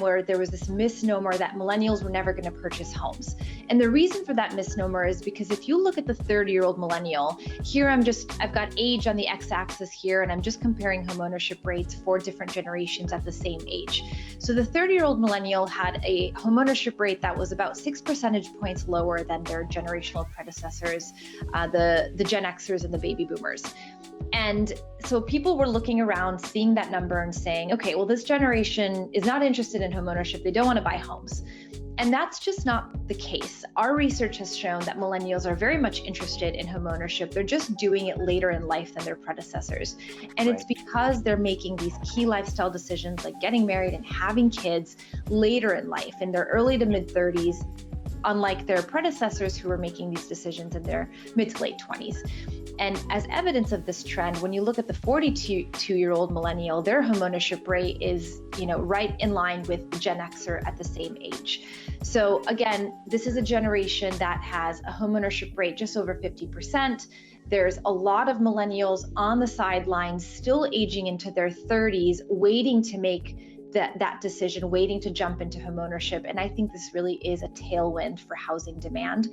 where there was this misnomer that millennials were never going to purchase homes. And the reason for that misnomer is because if you look at the 30-year-old millennial, here I've got age on the x-axis here, and I'm just comparing homeownership rates for different generations at the same age. So the 30-year-old millennial had a homeownership rate that was about 6 percentage points lower than their generational predecessors, the Gen Xers and the baby boomers. And so people were looking around, seeing that number and saying, okay, well, this generation is not interested in homeownership. They don't want to buy homes. And that's just not the case. Our research has shown that millennials are very much interested in homeownership. They're just doing it later in life than their predecessors. And it's because they're making these key lifestyle decisions like getting married and having kids later in life, in their early to mid 30s, unlike their predecessors who were making these decisions in their mid to late 20s. And as evidence of this trend, when you look at the 42-year-old millennial, their homeownership rate is, right in line with the Gen Xer at the same age. So again, this is a generation that has a homeownership rate just over 50%. There's a lot of millennials on the sidelines, still aging into their 30s, waiting to make that decision, waiting to jump into homeownership. And I think this really is a tailwind for housing demand.